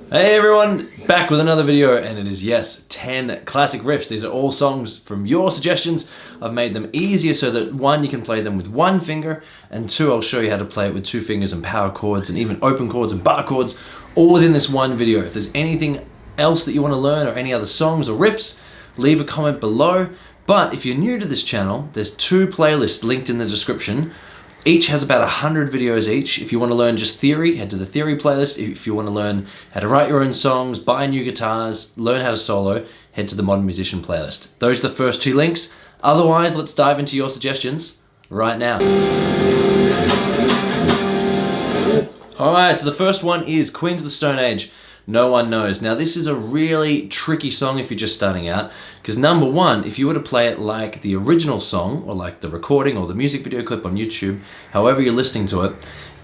Hey everyone, back with another video, and it is, yes, 10 classic riffs. These are all songs from your suggestions. I've made them easier so that one, you can play them with one finger, and two, I'll show you how to play it with two fingers and power chords and even open chords and bar chords, all within this one video. If there's anything else that you want to learn or any other songs or riffs, leave a comment below. But if you're new to this channel, there's two playlists linked in the description. Each has about 100 videos each. If you want to learn just theory, head to the theory playlist. If you want to learn how to write your own songs, buy new guitars, learn how to solo, head to the modern musician playlist. Those are the first two links. Otherwise, let's dive into your suggestions right now. All right, so the first one is Queens of the Stone Age, No One Knows. Now this is a really tricky song if you're just starting out, because number one, if you were to play it like the original song, or like the recording or the music video clip on YouTube, however you're listening to it,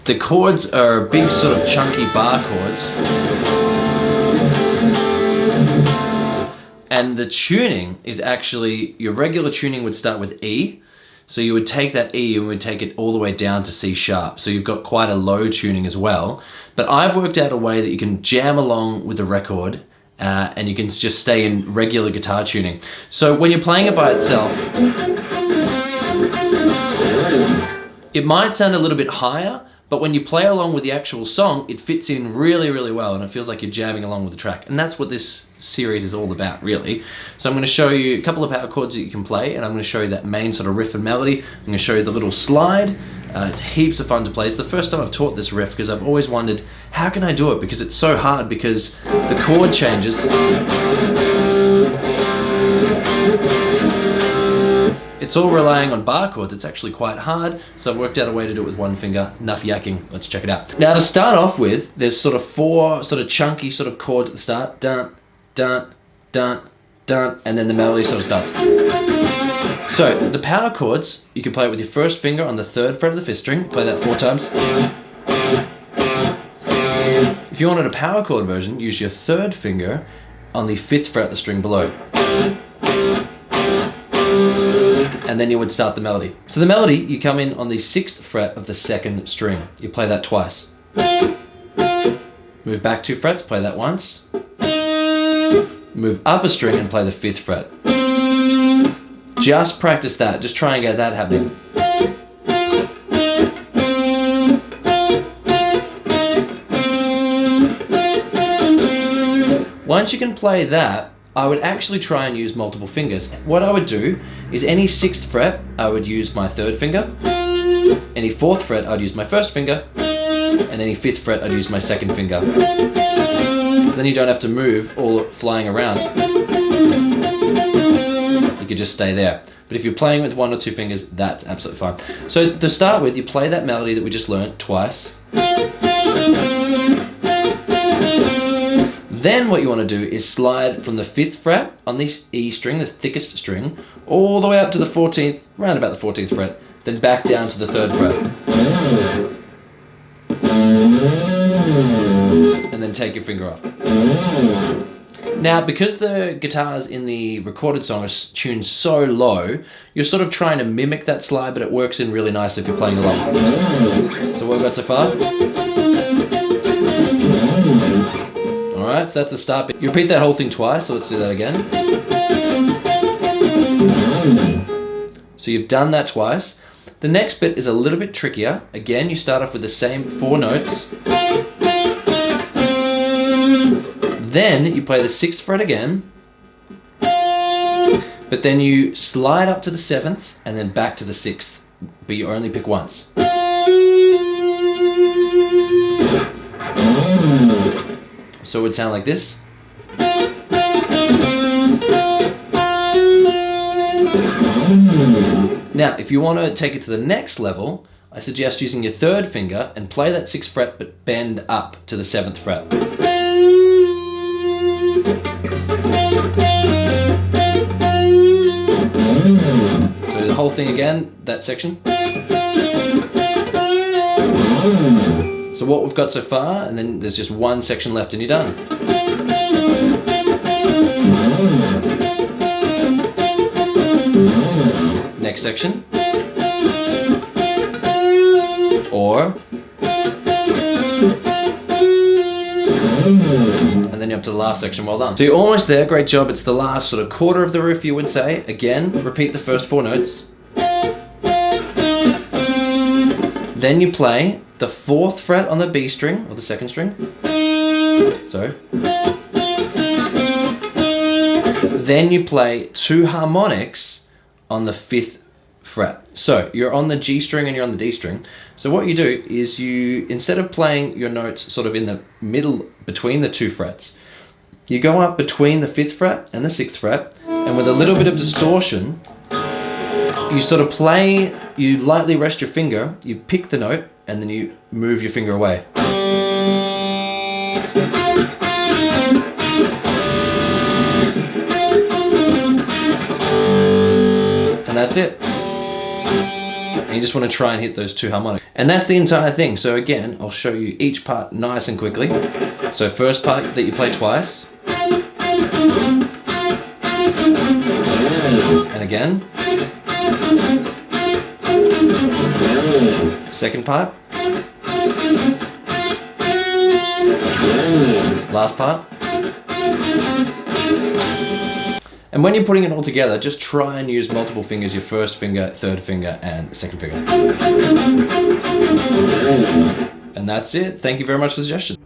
the chords are big sort of chunky bar chords. And the tuning is actually, your regular tuning would start with E, so you would take that E and would take it all the way down to C sharp. So you've got quite a low tuning as well. But I've worked out a way that you can jam along with the record and you can just stay in regular guitar tuning. So when you're playing it by itself, it might sound a little bit higher, but when you play along with the actual song, it fits in really, really well, and it feels like you're jamming along with the track. And that's what this series is all about, really. So I'm going to show you a couple of power chords that you can play, and I'm going to show you that main sort of riff and melody. I'm going to show you the little slide. It's heaps of fun to play. It's the first time I've taught this riff because I've always wondered, how can I do it? Because it's so hard, because the chord changes. It's all relying on bar chords. It's actually quite hard, so I've worked out a way to do it with one finger. Enough yakking, let's check it out. Now to start off with, there's sort of four sort of chunky sort of chords at the start. Dun, dun, dun, dun, and then the melody sort of starts. So the power chords, you can play it with your first finger on the 3rd fret of the 5th string. Play that 4 times. If you wanted a power chord version, use your 3rd finger on the 5th fret of the string below. And then you would start the melody. So the melody, you come in on the 6th fret of the 2nd string. You play that twice. Move back 2 frets, play that once. Move up a string and play the 5th fret. Just practice that, just try and get that happening. Once you can play that, I would actually try and use multiple fingers. What I would do is any 6th fret, I would use my 3rd finger. Any 4th fret, I'd use my 1st finger. And any 5th fret, I'd use my 2nd finger. So then you don't have to move all flying around. You could just stay there. But if you're playing with 1 or 2 fingers, that's absolutely fine. So to start with, you play that melody that we just learned twice. Then what you want to do is slide from the 5th fret on this E string, the thickest string, all the way up to the 14th, around about the 14th fret, then back down to the 3rd fret. And then take your finger off. Now, because the guitars in the recorded song are tuned so low, you're sort of trying to mimic that slide, but it works in really nice if you're playing along. So what we've got so far? Alright, so that's the start bit. You repeat that whole thing twice, so let's do that again. So you've done that twice. The next bit is a little bit trickier. Again, you start off with the same 4 notes. Then you play the 6th fret again. But then you slide up to the 7th and then back to the 6th. But you only pick once. So it would sound like this. Now, if you want to take it to the next level, I suggest using your 3rd finger and play that 6th fret, but bend up to the 7th fret. So the whole thing again, that section. So what we've got so far, and then there's just one section left and you're done. Next section. Or And then you're up to the last section, well done. So you're almost there, great job. It's the last sort of quarter of the riff, you would say. Again, repeat the first 4 notes. Then you play the 4th fret on the B string, or the 2nd string. So. Then you play 2 harmonics on the 5th fret. So you're on the G string and you're on the D string. So what you do is you, instead of playing your notes sort of in the middle between the 2 frets, you go up between the 5th fret and the 6th fret, and with a little bit of distortion, you sort of play, you lightly rest your finger, you pick the note, and then you move your finger away. And that's it. And you just want to try and hit those 2 harmonics. And that's the entire thing. So again, I'll show you each part nice and quickly. So first part that you play twice. And again. Second part. Last part. And when you're putting it all together, just try and use multiple fingers, your 1st finger, 3rd finger, and 2nd finger. And that's it. Thank you very much for the suggestion.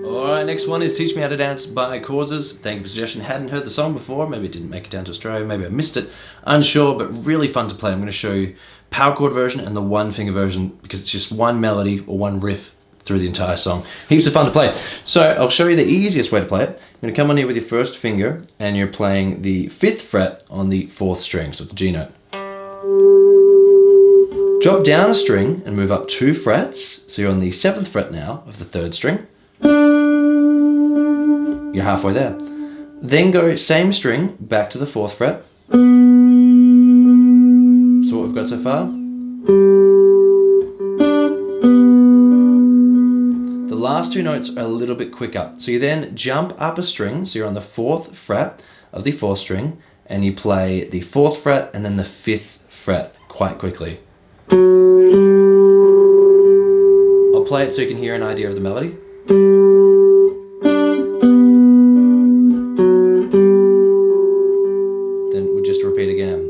Alright, next one is Teach Me How to Dance by QOTSA. Thank you for the suggestion. Hadn't heard the song before, maybe it didn't make it down to Australia, maybe I missed it. Unsure, but really fun to play. I'm going to show you power chord version and the 1-finger version, because it's just one melody or one riff through the entire song. Heaps of fun to play. So I'll show you the easiest way to play it. You're going to come on here with your 1st finger and you're playing the 5th fret on the 4th string, so it's a G note. Drop down a string and move up 2 frets, so you're on the 7th fret now of the 3rd string. You're halfway there. Then go same string back to the 4th fret. So what we've got so far? The last 2 notes are a little bit quicker. So you then jump up a string, so you're on the 4th fret of the 4th string, and you play the 4th fret and then the 5th fret quite quickly. I'll play it so you can hear an idea of the melody. Then we'll just repeat again.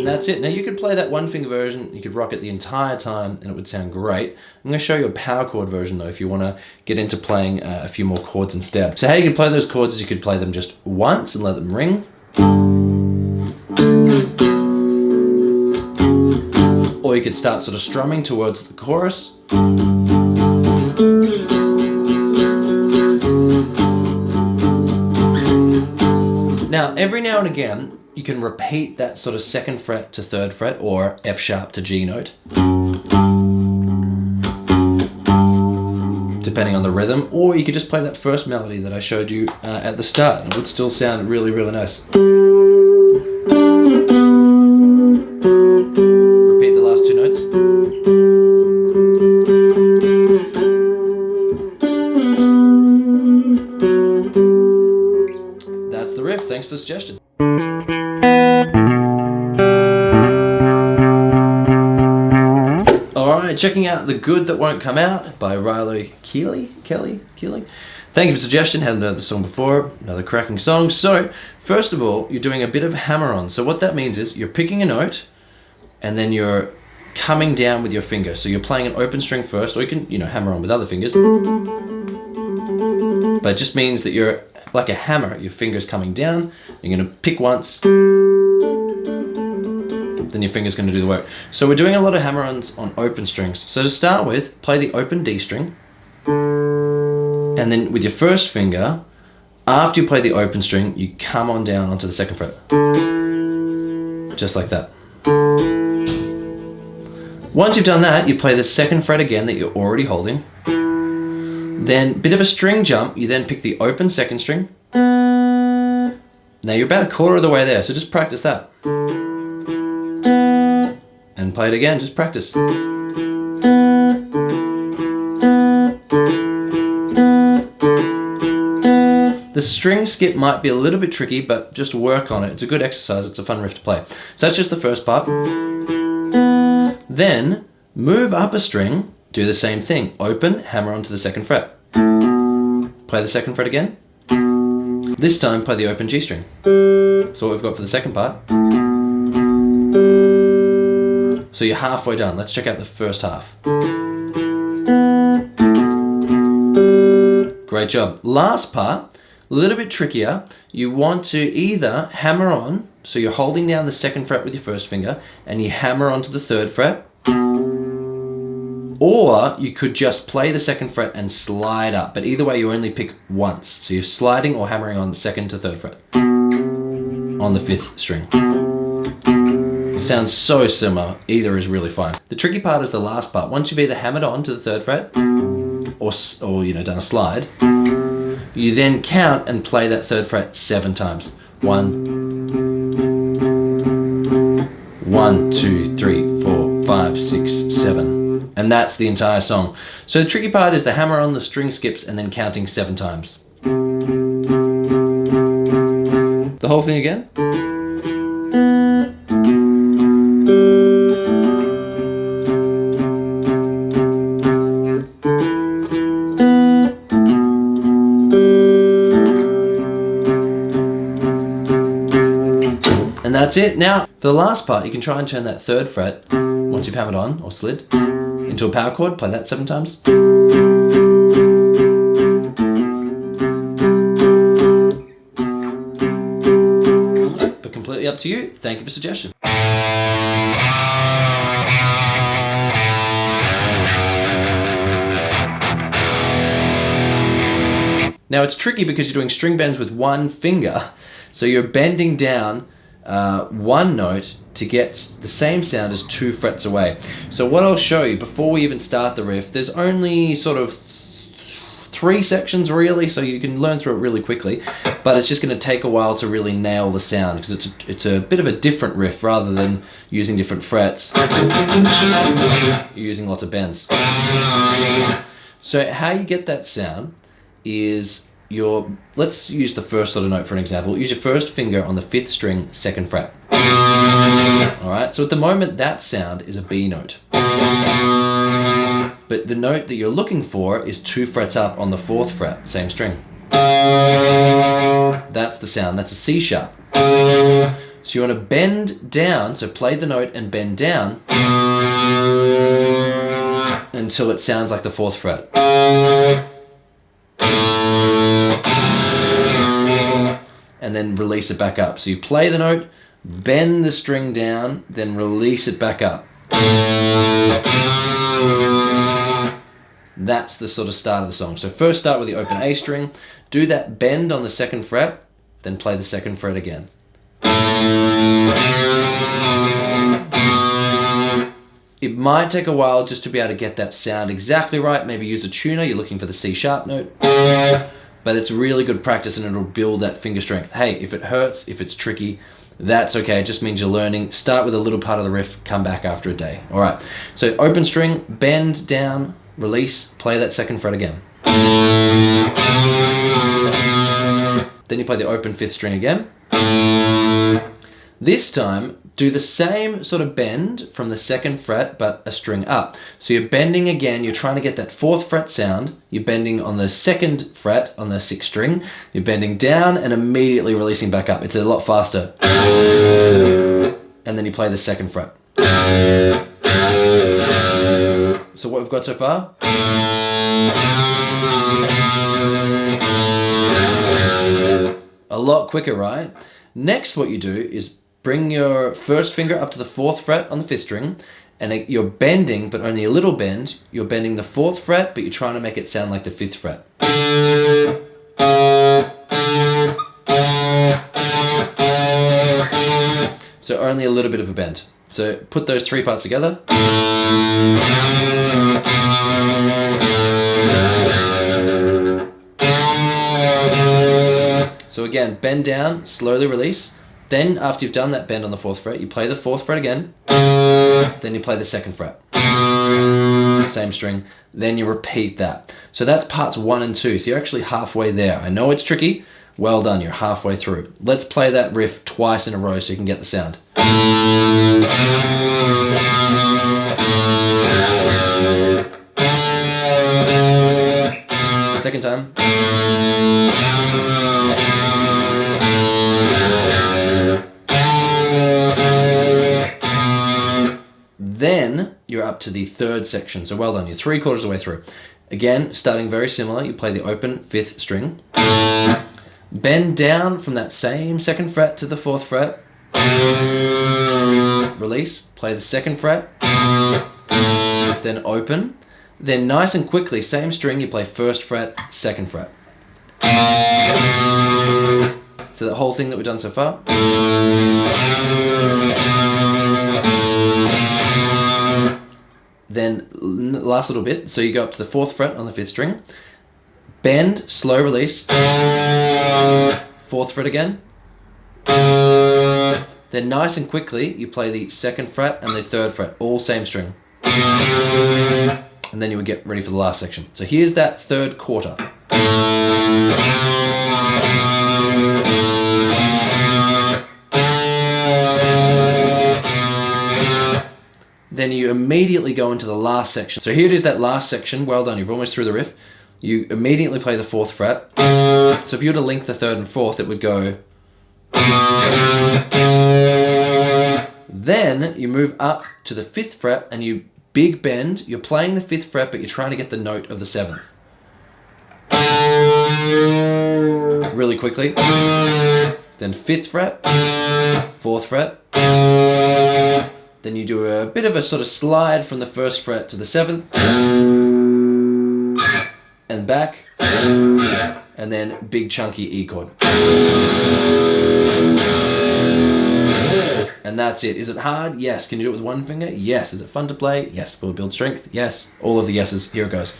That's it. Now you could play that 1-finger version, you could rock it the entire time and it would sound great. I'm going to show you a power chord version though if you want to get into playing a few more chords instead. So how you can play those chords is you could play them just once and let them ring. Or you could start sort of strumming towards the chorus. Now every now and again you can repeat that sort of 2nd fret to 3rd fret or F sharp to G note, depending on the rhythm, or you could just play that first melody that I showed you at the start and it would still sound really, really nice. Repeat the last 2 notes. That's the riff. Thanks for the suggestion. Alright, checking out The Good That Won't Come Out by Rilo Kiley. Thank you for the suggestion, hadn't heard the song before, another cracking song. So, first of all, you're doing a bit of hammer-on. So what that means is you're picking a note and then you're coming down with your finger. So you're playing an open string first, or you can, hammer on with other fingers. But it just means that you're like a hammer, your finger's coming down, you're gonna pick once, then your finger's gonna do the work. So we're doing a lot of hammer-ons on open strings. So to start with, play the open D string, and then with your 1st finger, after you play the open string, you come on down onto the 2nd fret. Just like that. Once you've done that, you play the 2nd fret again that you're already holding. Then, bit of a string jump, you then pick the open 2nd string. Now you're about a quarter of the way there, so just practice that. And play it again, just practice. The The string skip might be a little bit tricky, but just work on it. It's a good exercise, it's a fun riff to play. So that's just the first part. Then move up a string, do the same thing. Open, hammer onto the 2nd fret. Play the 2nd fret again. This time play the open G string. So what we've got for the second part. So you're halfway done. Let's check out the first half. Great job. Last part, a little bit trickier. You want to either hammer on, so you're holding down the 2nd fret with your first finger, and you hammer onto the 3rd fret. Or you could just play the 2nd fret and slide up, but either way you only pick once. So you're sliding or hammering on the 2nd to 3rd fret on the 5th string. It sounds so similar, either is really fine. The tricky part is the last part. Once you've either hammered on to the 3rd fret or you know, done a slide, you then count and play that 3rd fret 7 times. 1, 2, 3, 4, 5, 6, 7. And that's the entire song. So the tricky part is the hammer on, the string skips, and then counting 7 times. The whole thing again. And that's it. Now, for the last part, you can try and turn that 3rd fret, once you've hammered on or slid, into a power chord. Play that 7 times. But completely up to you. Thank you for suggestion. Now it's tricky because you're doing string bends with one finger, so you're bending down one note to get the same sound as 2 frets away. So what I'll show you before we even start the riff, there's only sort of 3 sections really, so you can learn through it really quickly, but it's just going to take a while to really nail the sound because it's a bit of a different riff rather than using different frets. You're using lots of bends. So how you get that sound is let's use the first sort of note for an example. Use your first finger on the 5th string, 2nd fret. Alright, so at the moment that sound is a B note. But the note that you're looking for is 2 frets up on the 4th fret, same string. That's the sound, that's a C sharp. So you want to bend down, so play the note and bend down until it sounds like the 4th fret. And then release it back up. So you play the note, bend the string down, then release it back up. That's the sort of start of the song. So first start with the open A string, do that bend on the 2nd fret, then play the 2nd fret again. It might take a while just to be able to get that sound exactly right. Maybe use a tuner, you're looking for the C sharp note. But it's really good practice and it'll build that finger strength. Hey, if it hurts, if it's tricky, that's okay. It just means you're learning. Start with a little part of the riff, come back after a day. All right, so open string, bend down, release, play that 2nd fret again. Then you play the open 5th string again. This time, do the same sort of bend from the 2nd fret, but a string up. So you're bending again, you're trying to get that 4th fret sound, you're bending on the 2nd fret on the 6th string, you're bending down and immediately releasing back up. It's a lot faster. And then you play the 2nd fret. So what we've got so far? A lot quicker, right? Next, what you do is bring your first finger up to the 4th fret on the 5th string, and you're bending, but only a little bend. You're bending the 4th fret, but you're trying to make it sound like the 5th fret. So only a little bit of a bend. So put those 3 parts together. So again, bend down, slowly release. Then after you've done that bend on the 4th fret, you play the 4th fret again. Then you play the 2nd fret. Same string. Then you repeat that. So that's parts 1 and 2. So you're actually halfway there. I know it's tricky, Well done, you're halfway through. Let's play that riff twice in a row so you can get the sound. Second time. Then you're up to the third section. So well done, you're 3/4 of the way through. Again, starting very similar, you play the open 5th string. Bend down from that same 2nd fret to the 4th fret. Release, play the 2nd fret. Then open. Then nice and quickly, same string, you play 1st fret, 2nd fret. So the whole thing that we've done so far. Then last little bit, so you go up to the 4th fret on the 5th string, bend, slow release, 4th fret again, then nice and quickly you play the 2nd fret and the 3rd fret, all same string, and then you would get ready for the last section. So here's that 3rd quarter. Then you immediately go into the last section. So here it is, that last section. Well done, you're almost through the riff. You immediately play the 4th fret. So if you were to link the 3rd and 4th, it would go. Then you move up to the 5th fret and you big bend. You're playing the 5th fret, but you're trying to get the note of the 7th. Really quickly. Then 5th fret, 4th fret. Then you do a bit of a sort of slide from the 1st fret to the 7th. And back. And then big chunky E chord. And that's it. Is it hard? Yes. Can you do it with one finger? Yes. Is it fun to play? Yes. Will it build strength? Yes. All of the yeses. Here it goes.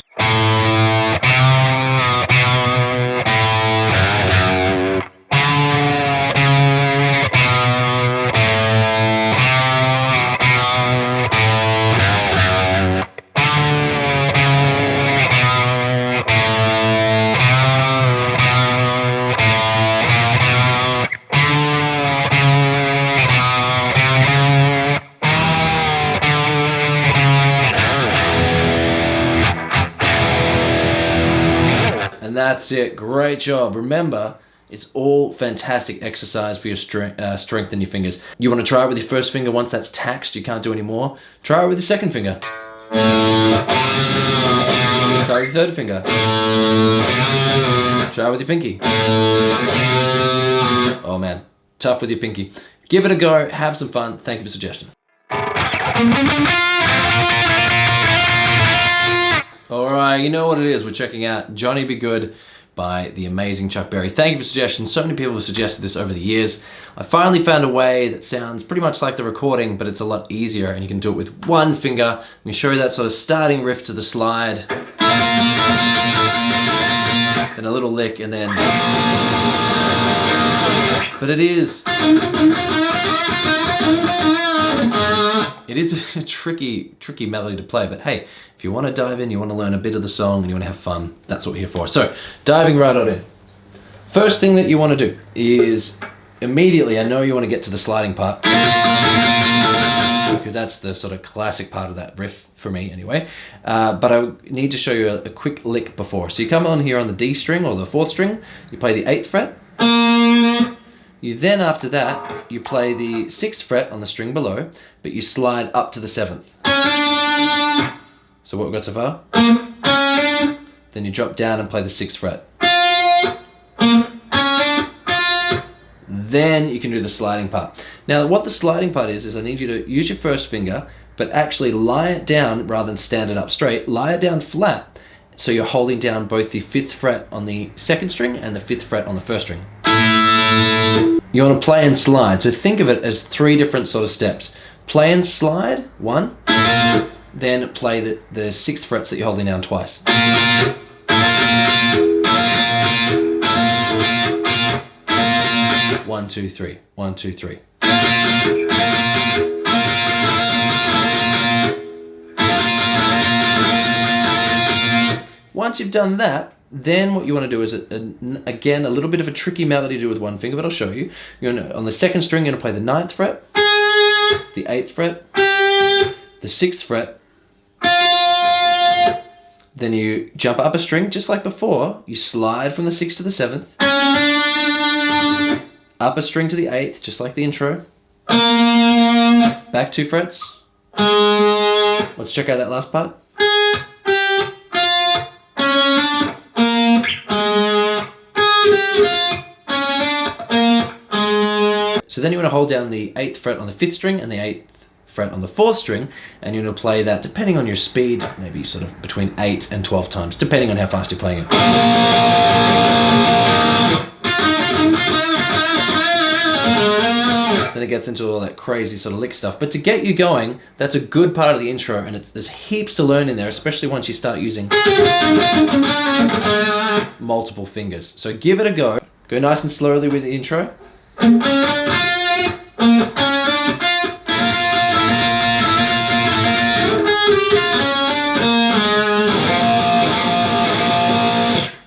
And that's it. Great job. Remember, it's all fantastic exercise for your strength in your fingers. You want to try it with your 1st finger. Once that's taxed, you can't do any more. Try it with your 2nd finger. Try with your 3rd finger. Try it with your pinky. Oh man, tough with your pinky. Give it a go. Have some fun. Thank you for the suggestion. Alright, you know what it is. We're checking out Johnny Be Good by the amazing Chuck Berry. Thank you for suggestions. So many people have suggested this over the years. I finally found a way that sounds pretty much like the recording, but it's a lot easier and you can do it with one finger. Let me show you that sort of starting riff to the slide. Then a little lick and then... But it is a tricky melody to play, but hey, if you want to dive in, you want to learn a bit of the song and you want to have fun, that's what we're here for. So, diving right on in. First thing that you want to do is immediately, I know you want to get to the sliding part, because that's the sort of classic part of that riff for me anyway, but I need to show you a quick lick before. So you come on here on the D string or the 4th string, you play the 8th fret. You then, after that, you play the 6th fret on the string below, but you slide up to the 7th. So what we've got so far? Then you drop down and play the 6th fret. Then you can do the sliding part. Now what the sliding part is I need you to use your 1st finger, but actually lie it down rather than stand it up straight. Lie it down flat, so you're holding down both the 5th fret on the 2nd string and the 5th fret on the 1st string. You want to play and slide, so think of it as 3 different sort of steps. Play and slide, 1, then play the 6th frets that you're holding down twice. 1, 2, 3, 1, 2, 3. Once you've done that, Then what you want to do is, again, a little bit of a tricky melody to do with one finger, but I'll show you. You're gonna, on the second string, you're going to play the 9th fret, the 8th fret, the 6th fret. Then you jump up a string, just like before. You slide from the 6th to the 7th. Up a string to the 8th, just like the intro. Back 2 frets. Let's check out that last part. So then you want to hold down the 8th fret on the 5th string and the 8th fret on the 4th string, and you're going to play that, depending on your speed, maybe sort of between 8 and 12 times, depending on how fast you're playing it. Then it gets into all that crazy sort of lick stuff. But to get you going, that's a good part of the intro, and there's heaps to learn in there, especially once you start using multiple fingers. So give it a go. Go nice and slowly with the intro.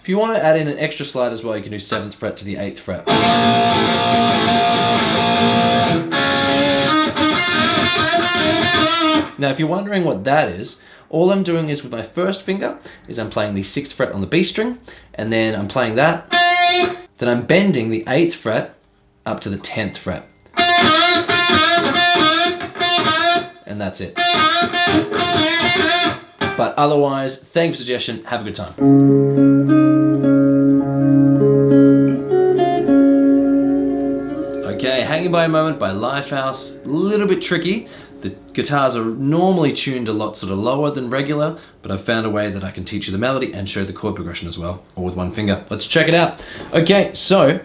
If you want to add in an extra slide as well, you can do 7th fret to the 8th fret. Now, if you're wondering what that is, all I'm doing is with my first finger is I'm playing the 6th fret on the B string, and then I'm playing that. Then I'm bending the 8th fret up to the 10th fret. And that's it. But otherwise, thank you for the suggestion. Have a good time. Okay, Hanging by a Moment by LifeHouse. A little bit tricky. The guitars are normally tuned a lot sort of lower than regular, but I've found a way that I can teach you the melody and show the chord progression as well, all with one finger. Let's check it out. Okay, so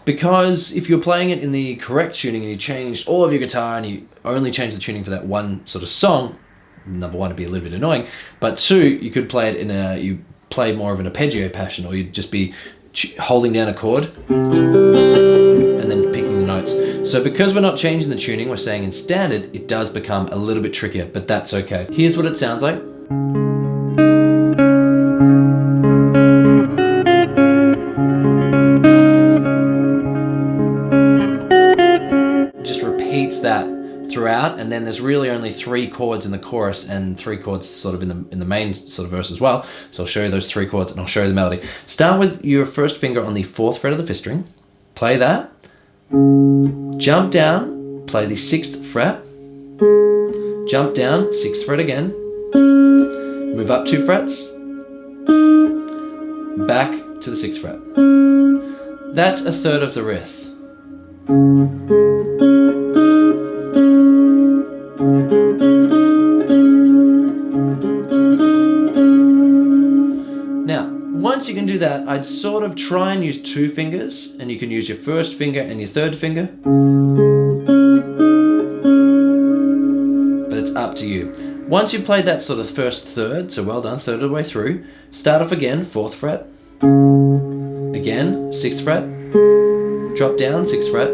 because if you're playing it in the correct tuning and you changed all of your guitar and you only changed the tuning for that one sort of song, number one, it'd be a little bit annoying, but two, you could play it in you play more of an arpeggio pattern, or you'd just be holding down a chord and then picking the notes. So because we're not changing the tuning, we're staying in standard, it does become a little bit trickier, but that's okay. Here's what it sounds like. Just repeats that throughout, and then there's really only 3 chords in the chorus and 3 chords sort of in the main sort of verse as well. So I'll show you those 3 chords and I'll show you the melody. Start with your first finger on the 4th fret of the 5th string. Play that. Jump down, play the 6th fret. Jump down, 6th fret again. Move up 2 frets. Back to the 6th fret. That's a third of the riff. Now, once you can do that, I'd sort of try and use 2 fingers, and you can use your first finger and your third finger. But it's up to you. Once you've played that sort of first third, so well done, third of the way through, start off again, 4th fret. Again, 6th fret. Drop down, 6th fret.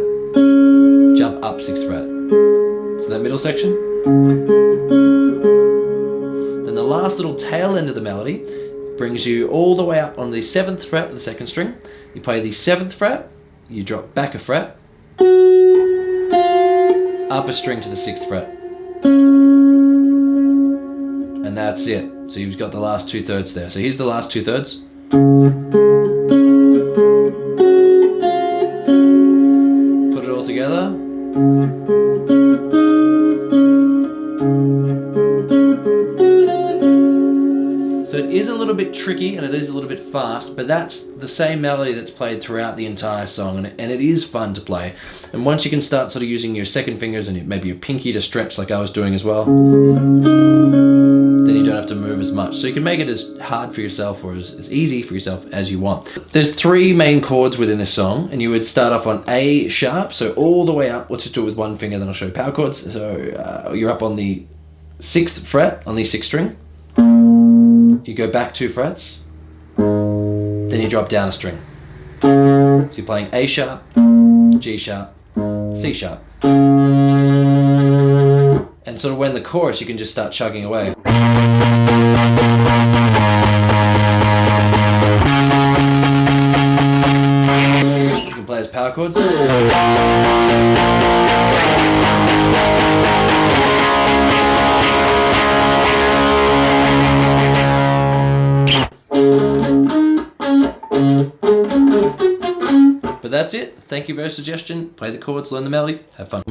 Jump up 6th fret. So that middle section. Then the last little tail end of the melody brings you all the way up on the 7th fret of the 2nd string. You play the 7th fret, you drop back a fret, up a string to the 6th fret. And that's it. So you've got the last 2 thirds there. So here's the last 2 thirds. Put it all together. So it is a little bit tricky and it is a little bit fast, but that's the same melody that's played throughout the entire song, and it is fun to play. And once you can start sort of using your second fingers and maybe your pinky to stretch like I was doing as well, then you don't have to move as much. So you can make it as hard for yourself or as easy for yourself as you want. There's 3 main chords within this song, and you would start off on A sharp, so all the way up. Let's just do it with one finger, then I'll show you power chords. So you're up on the 6th fret on the 6th string. You go back 2 frets, then you drop down a string. So you're playing A sharp, G sharp, C sharp. And sort of when the chorus, you can just start chugging away. power chords. But that's it. Thank you for your suggestion. Play the chords, learn the melody, have fun.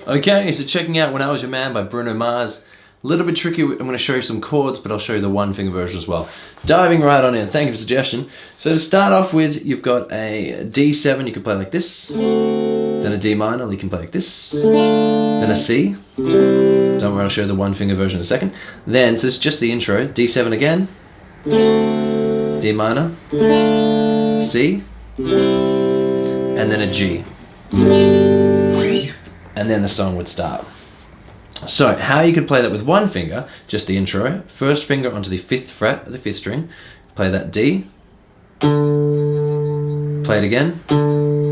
Okay, so checking out When I Was Your Man by Bruno Mars. A little bit tricky. I'm going to show you some chords, but I'll show you the one finger version as well. Diving right on in. Thank you for the suggestion. So to start off with, you've got a D7, you can play like this. Then a D minor, you can play like this. Then a C. Don't worry, I'll show you the one finger version in a second. Then, so it's just the intro. D7 again. D minor. C. And then a G. And then the song would start. So how you could play that with one finger, just the intro, first finger onto the 5th fret of the 5th string, play that D, play it again,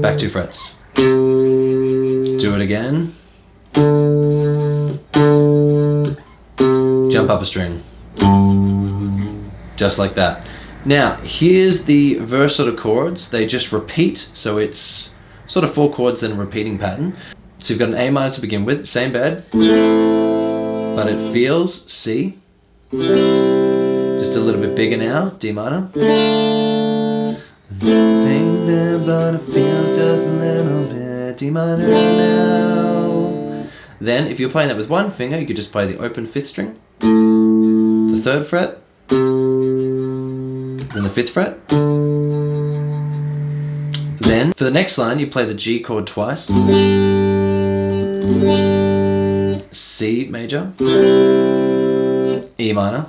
back 2 frets, do it again, jump up a string, just like that. Now here's the verse sort of chords, they just repeat, so it's sort of 4 chords in a repeating pattern. So you've got an A minor to begin with, same bed, but it feels C, just a little bit bigger now, D minor. Same bed, but it feels just a little bit, D minor now. Then if you're playing that with one finger, you could just play the open 5th string, the 3rd fret, then the 5th fret. Then for the next line, you play the G chord twice. C major, E minor,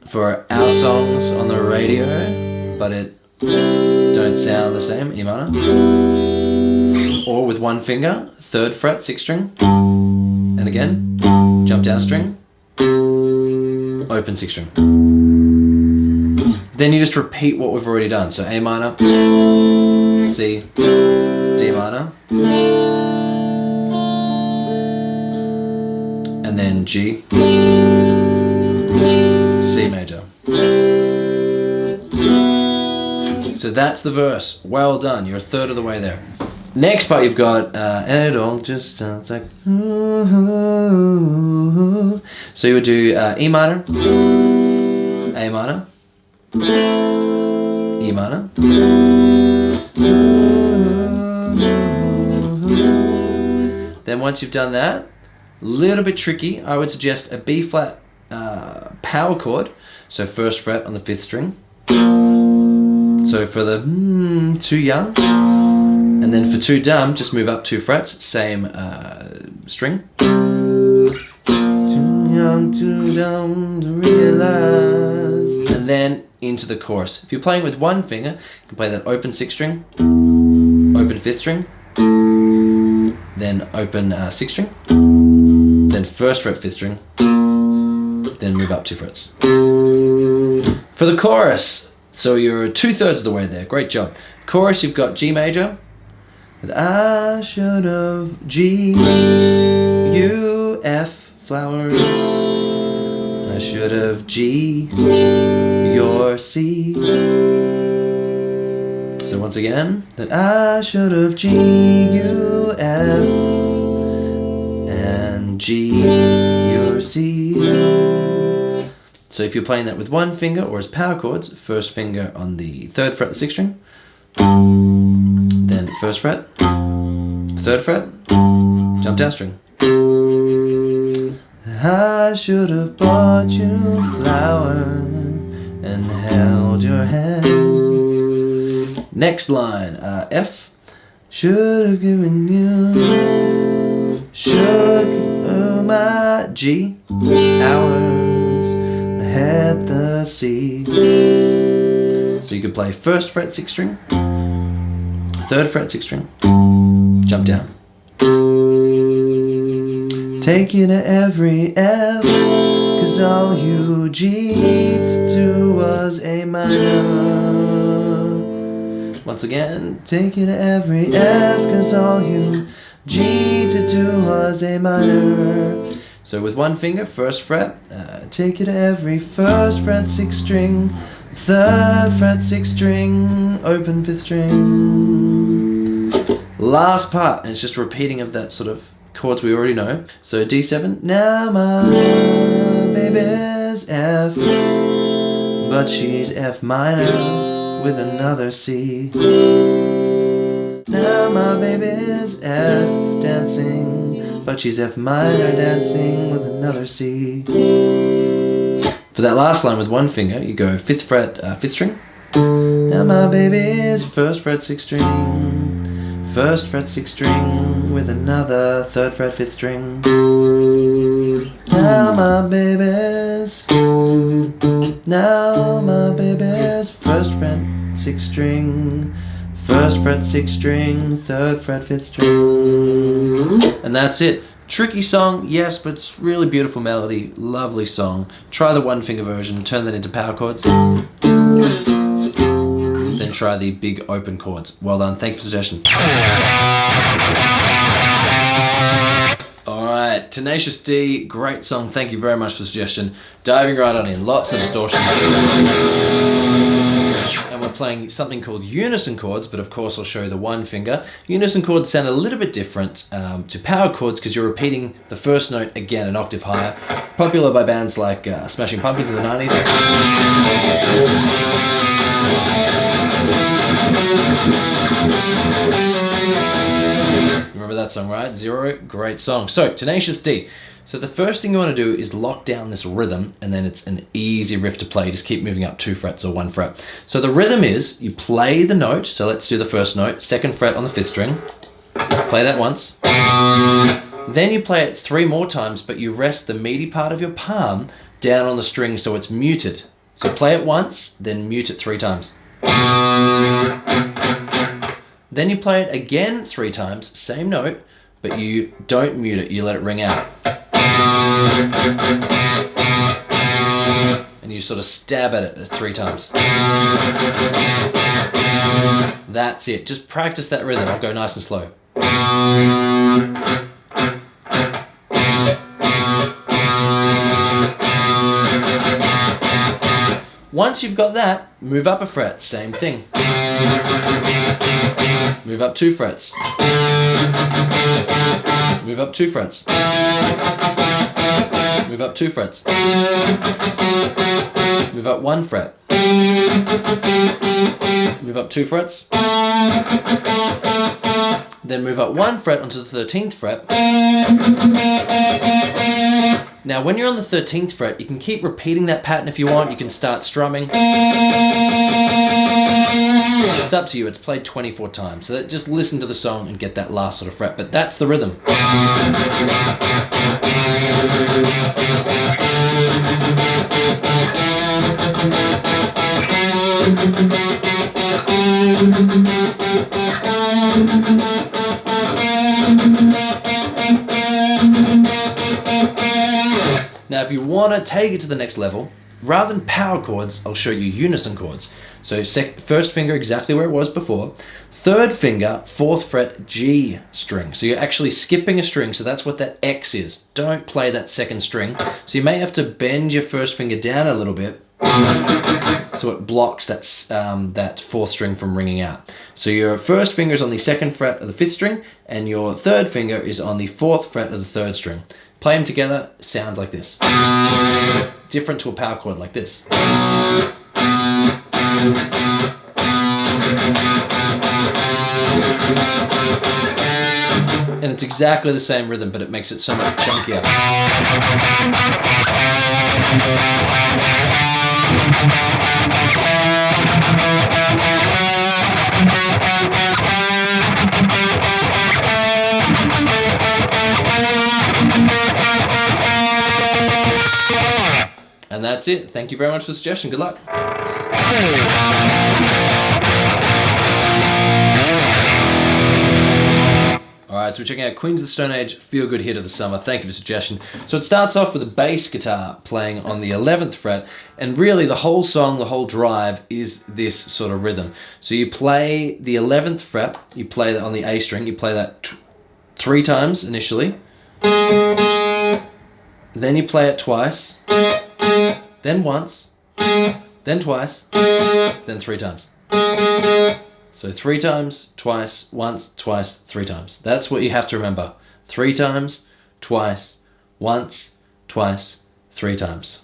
for our songs on the radio, but it don't sound the same, E minor, or with one finger, 3rd fret, 6th string, and again, jump down string, open 6th string. Then you just repeat what we've already done, so A minor, C, D minor, and then G, C major. So that's the verse. Well done. You're a third of the way there. Next part you've got, and it all just sounds like, ooh. So you would do E minor, A minor, E minor, then once you've done that, a little bit tricky, I would suggest a B flat power chord, so 1st fret on the 5th string. So for the too young, and then for too dumb, just move up 2 frets, same string. Too young, too dumb to realize. And then into the chorus. If you're playing with one finger, you can play that open 6th string, open 5th string, then open 6th string, then 1st fret 5th string, then move up 2 frets. For the chorus, so you're 2/3 of the way there, great job. Chorus, you've got G major, that I should have, G, U, F, flowers, I should have, G, your C. So once again, that I should have, G, U, F, and G, your C. So if you're playing that with one finger or as power chords, 1st finger on the 3rd fret, the 6th string, then 1st fret, 3rd fret, jump down string. I should have bought you flowers and held your hand. Next line, F, should have given you, should my G, hours, had the C. So you could play 1st fret 6th string, 3rd fret 6th string, jump down. Take you to every F, cause all you G to do was A minor. Once again, take you to every F, cause all you G to do was A minor. So with one finger, first fret, take you to every first fret, 6th string, 3rd fret, 6th string, open 5th string. Last part, and it's just repeating of that sort of chords we already know. So D7, now my baby's F, but she's F minor with another C. Now my baby's F dancing, but she's F minor dancing with another C. For that last line with one finger, you go 5th fret, 5th string. Now my baby's 1st fret, 6th string, 1st fret, 6th string with another 3rd fret, 5th string. Now my baby's 1st fret, 6th string, 1st fret, 6th string, 3rd fret, 5th string. And that's it. Tricky song, yes, but it's really beautiful melody, lovely song. Try the one finger version, turn that into power chords. Then try the big open chords. Well done, thank you for the suggestion. Alright, Tenacious D, great song, thank you very much for the suggestion. Diving right on in, lots of distortion. And we're playing something called unison chords, but of course I'll show you the one finger. Unison chords sound a little bit different to power chords because you're repeating the first note again an octave higher. Popular by bands like Smashing Pumpkins in the 90s. Remember that song, right? Zero, great song. So, Tenacious D. So the first thing you want to do is lock down this rhythm, and then it's an easy riff to play. Just keep moving up 2 frets or 1 fret. So the rhythm is, you play the note, so let's do the first note, 2nd fret on the 5th string. Play that once. Then you play it 3 more times, but you rest the meaty part of your palm down on the string so it's muted. So play it once, then mute it 3 times. Then you play it again 3 times, same note, but you don't mute it, you let it ring out. And you sort of stab at it 3 times. That's it. Just practice that rhythm. I'll go nice and slow. Once you've got that, move up a fret. Same thing. Move up 2 frets. Move up 2 frets. Move up 2 frets. Move up 1 fret. Move up 2 frets. Then move up 1 fret onto the 13th fret. Now when you're on the 13th fret, you can keep repeating that pattern if you want. You can start strumming. It's up to you. It's played 24 times. So just listen to the song and get that last sort of fret. But that's the rhythm. Now if you want to take it to the next level, rather than power chords, I'll show you unison chords. So first finger exactly where it was before, 3rd finger, 4th fret G string. So you're actually skipping a string, so that's what that X is. Don't play that 2nd string. So you may have to bend your first finger down a little bit so it blocks that 4th string from ringing out. So your first finger is on the 2nd fret of the 5th string, and your 3rd finger is on the 4th fret of the 3rd string. Play them together, sounds like this. Different to a power chord like this. And it's exactly the same rhythm, but it makes it so much chunkier. And that's it. Thank you very much for the suggestion. Good luck. Alright, so we're checking out Queens of the Stone Age, Feel Good Hit of the Summer. Thank you for the suggestion. So it starts off with a bass guitar playing on the 11th fret, and really the whole song, the whole drive is this sort of rhythm. So you play the 11th fret, you play that on the A string, you play that 3 times initially. Then you play it twice, then once, then twice, then 3 times. So 3 times, twice, once, twice, 3 times. That's what you have to remember. 3 times, twice, once, twice, 3 times.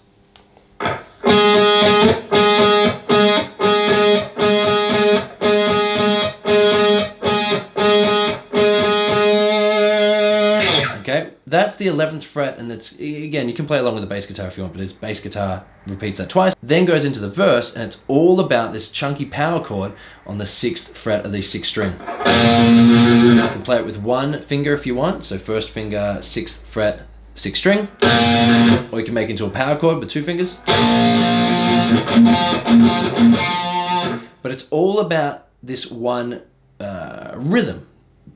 Okay, that's the 11th fret, and it's, again, you can play along with the bass guitar if you want, but his bass guitar repeats that twice, then goes into the verse, and it's all about this chunky power chord on the 6th fret of the 6th string. You can play it with 1 finger if you want, so 1st finger, 6th fret, 6th string, or you can make it into a power chord with 2 fingers. But it's all about this one rhythm.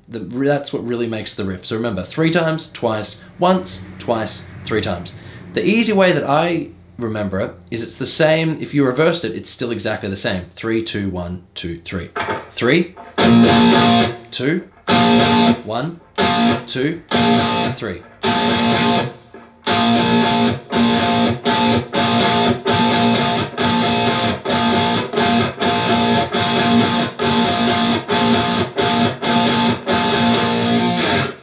That's what really makes the riff. So remember, 3 times, twice, once, twice, 3 times. The easy way that I remember it is it's the same. If you reversed it, it's still exactly the same. 3, 2, 1, 2, 3. 3, 2, 1, 2, 3.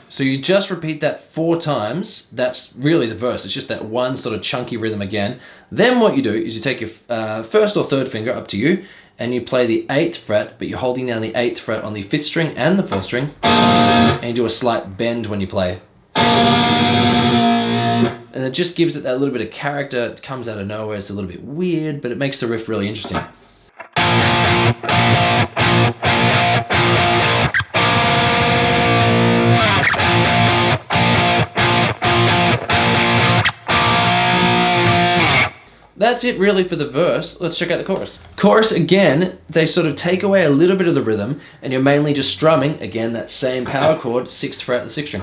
So you just repeat that 4 times. That's really the verse. It's just that one sort of chunky rhythm again. Then what you do is you take your 1st or 3rd finger, up to you, and you play the 8th fret, but you're holding down the 8th fret on the 5th string and the 4th string, and you do a slight bend when you play. And it just gives it that little bit of character. It comes out of nowhere. It's a little bit weird, but it makes the riff really interesting. That's it really for the verse. Let's check out the chorus. Chorus, again, they sort of take away a little bit of the rhythm, and you're mainly just strumming, again, that same power chord, 6th fret of the 6th string.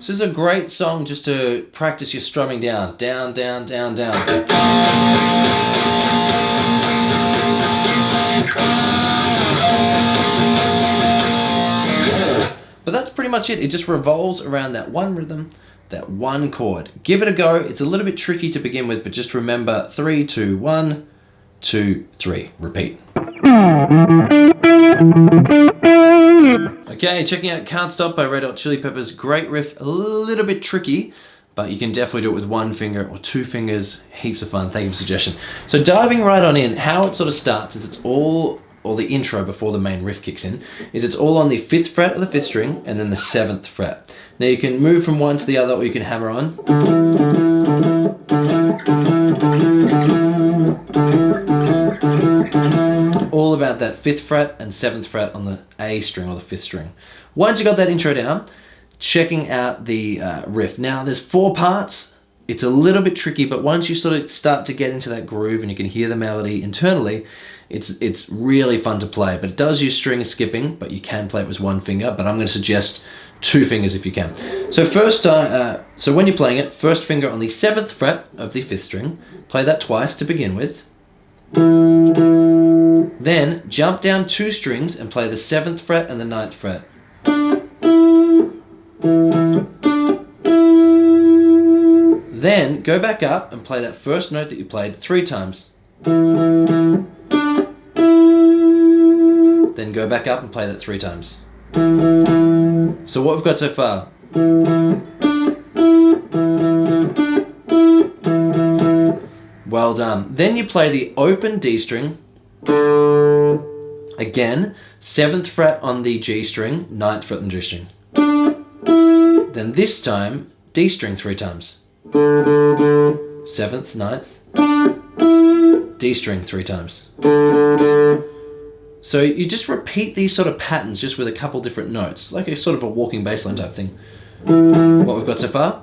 So this is a great song just to practice your strumming down. Down, down, down, down. But that's pretty much it. It just revolves around that one rhythm, that one chord. Give it a go. It's a little bit tricky to begin with, but just remember 3, 2, 1, 2, 3. Repeat. Okay, checking out Can't Stop by Red Hot Chili Peppers. Great riff, a little bit tricky, but you can definitely do it with 1 finger or 2 fingers. Heaps of fun. Thank you for the suggestion. So diving right on in, how it sort of starts is it's all, or the intro before the main riff kicks in, is it's all on the 5th fret of the 5th string and then the 7th fret. Now you can move from one to the other, or you can hammer on. All about that 5th fret and 7th fret on the A string or the 5th string. Once you got that intro down, checking out the riff. Now there's 4 parts. It's a little bit tricky, but once you sort of start to get into that groove and you can hear the melody internally, it's really fun to play. But it does use string skipping, but you can play it with 1 finger, but I'm going to suggest 2 fingers if you can. So first, so when you're playing it, 1st finger on the 7th fret of the 5th string, play that twice to begin with. Then jump down 2 strings and play the 7th fret and the 9th fret. Then go back up and play that first note that you played 3 times. Then go back up and play that 3 times. So what we've got so far. Well done. Then you play the open D string. Again, 7th fret on the G string, 9th fret on the G string. Then this time, D string 3 times. 7th, 9th, D string 3 times. So you just repeat these sort of patterns just with a couple different notes, like a sort of a walking bass line type thing. What we've got so far.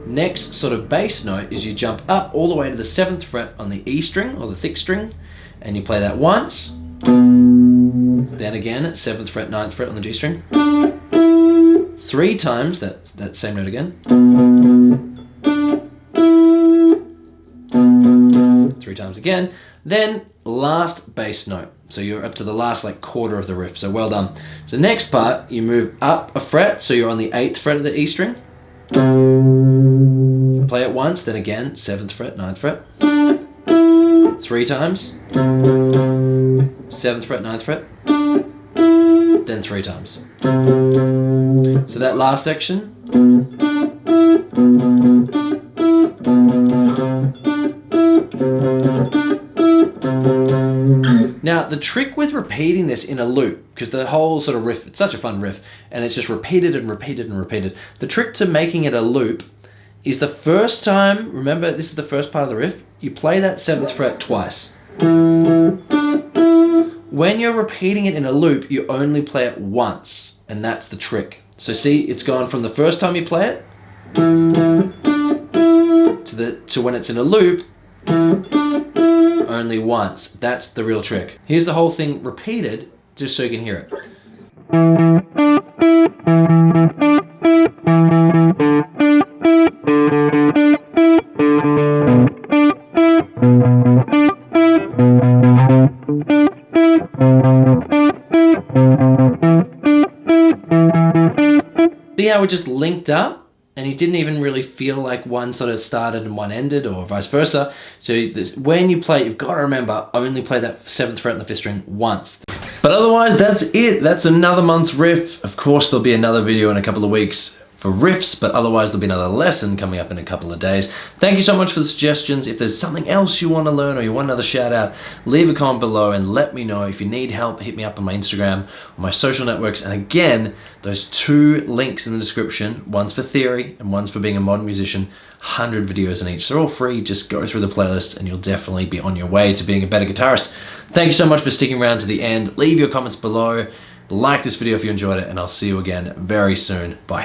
Next sort of bass note is you jump up all the way to the 7th fret on the E string or the thick string, and you play that once. Then again, 7th fret, 9th fret on the G string. 3 times, that same note again. 3 times again. Then last bass note. So you're up to the last like quarter of the riff. So well done. So next part, you move up a fret. So you're on the 8th fret of the E string. Play it once, then again, 7th fret, 9th fret. 3 times. 7th fret, 9th fret. Then 3 times. So that last section. Now, the trick with repeating this in a loop, because the whole sort of riff, it's such a fun riff, and it's just repeated and repeated and repeated. The trick to making it a loop is the first time, remember this is the first part of the riff, you play that 7th fret twice. When you're repeating it in a loop, you only play it once, and that's the trick. So see, it's gone from the first time you play it to when it's in a loop, only once. That's the real trick. Here's the whole thing repeated, just so you can hear it. See how it just linked up? And you didn't even really feel like one sort of started and one ended, or vice versa. So when you play, you've got to remember, only play that 7th fret on the 5th string once. But otherwise, that's it. That's another month's riff. Of course, there'll be another video in a couple of weeks for riffs, but otherwise there'll be another lesson coming up in a couple of days. Thank you so much for the suggestions. If there's something else you want to learn or you want another shout out, leave a comment below and let me know. If you need help, hit me up on my Instagram or my social networks. And again, those 2 links in the description, one's for theory and one's for being a modern musician, 100 videos in each. They're all free. Just go through the playlist and you'll definitely be on your way to being a better guitarist. Thank you so much for sticking around to the end. Leave your comments below. Like this video if you enjoyed it, and I'll see you again very soon. Bye.